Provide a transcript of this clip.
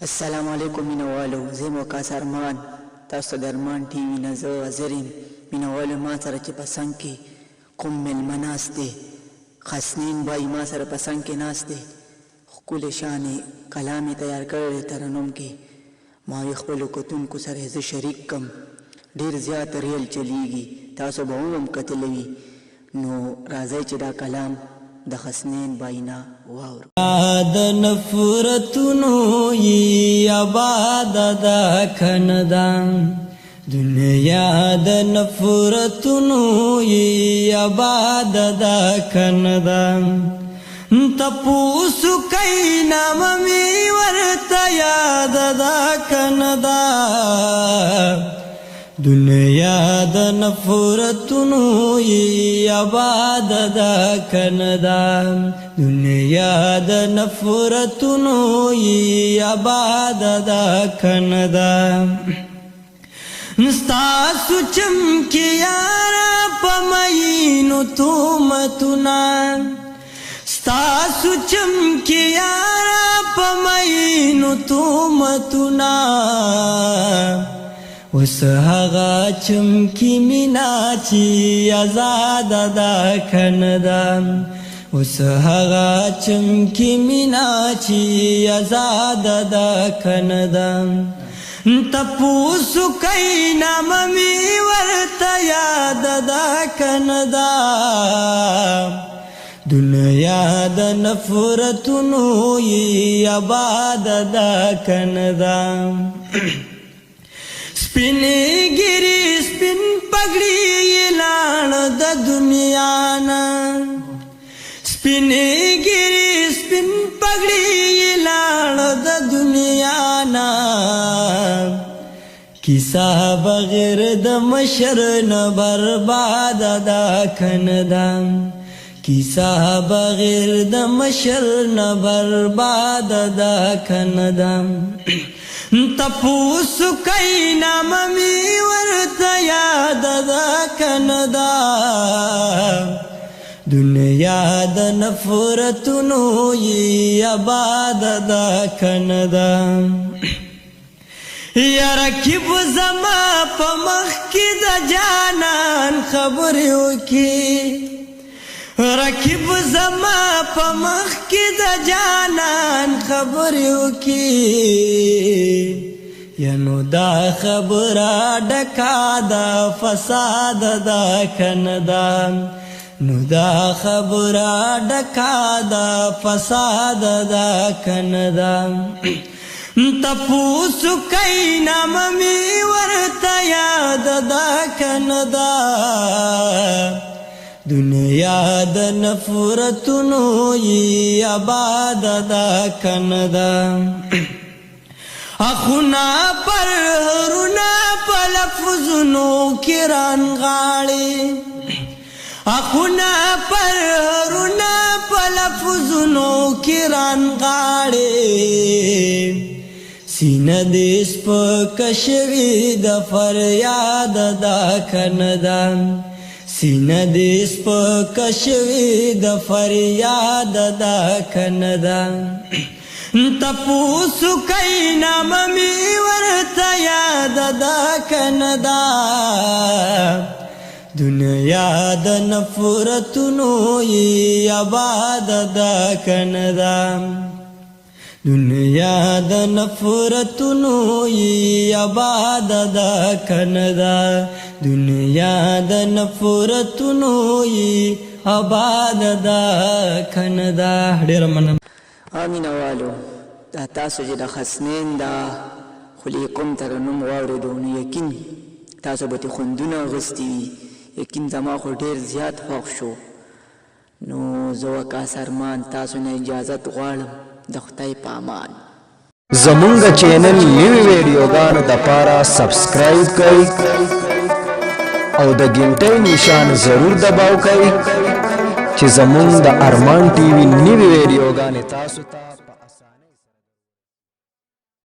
السلام علیکم مینوالو، زه وقاص ارمان. تاسو د ارمان ټي وي نه زه حاضر یم. مینوالو، ما سره چې په څنګ کې کوم میلمه ناست دی، خسنین بای ما سره په څنګ کې ناست دی، ښکلی شانې کلام یې تیار کړی دی ترنم کې. ما وی خپلو کتونکو سره زه شریک کم. ډېر زیات ریل چلیږي، تاسو به هم کتلی وي. نو راځئ چې دا کلام د خسنین باینا واور. د نفرتونو ی آباد دا کندان دنیا د نفرتونو ی آباد دا کندان تپوسو کئی نام می ورتا یاد دا کندان دنیا د نفرتونو ی آباد دا کندان دنیا د نفرتونو ی آباد دا کندان نستاسو چمکی یارا پمینو تومتنا ستاسو چمکی یارا پمینو تومتنا وس هغه چمکی مینا چی آزاد دا کندان وس هغه چمکی مینا چی آزاد دا کندان تپوسو کئی نام می ورتا یاد دا کندان دنیا د نفرتونو ی آباد دا کندان سپینی گیری سپین پگڑی لان دا دنیا نا سپینی گیری سپین پگڑی لان دا دنیا نا کیسا بغیر دا مشر نا برباد دا کندان کیسا بغیر دا مشر نا برباد دا کندان تپوسو کئی نام می ورتا یاد دا کندان دنیا د نفرتونو ی آباد دا کندان یا رکیب زما پا مخ کی دا جانان خبریو کی رکیب زما پا مخ کی دا جانان خبریو کی ینو دا خبرا ڈکا دا فساد دا کندان نو دا خبرا ڈکا دا فساد دا کندان تپوسو کئی نام می ورتا یاد دا کندان دنیا د نفرتونو ی آباد دا کندان اخونا پر هرونا پلفظنو کران غاڑی اخونا پر هرونا پلفظنو کران غاڑی سینه دیس پا کشوی دا فریاد دا کندان سینه دیس پا کشوی دا فریاد دا کندان تپوسو کئی نام می ورتا یاد دا کندان دنیا د نفرتونو ی آباد دا کندان دنیا د نفرتونو ی آباد دا کندان دنیا د نفرتونو ی آباد دا کندان. ډیر مننه. مینوالو، دا تاسو چې د خسنین دا خلیقم ترنم واورېدو نو یقین تاسو به ترې خوندونه اخیستي وي. یقین زما خو ډېر زیات خوښ شو. نو زه وقاص ارمان تاسو نه اجازت غواړم. د خدای په امان. زمونږ چینل نوی ویډیوګانو دپاره سبسکرایب کړئ او د ګنټۍ نشان ضرور دباو کړئ چې زمونږ د ارمان ټي وي نوی ویډیوګانې تاسو ته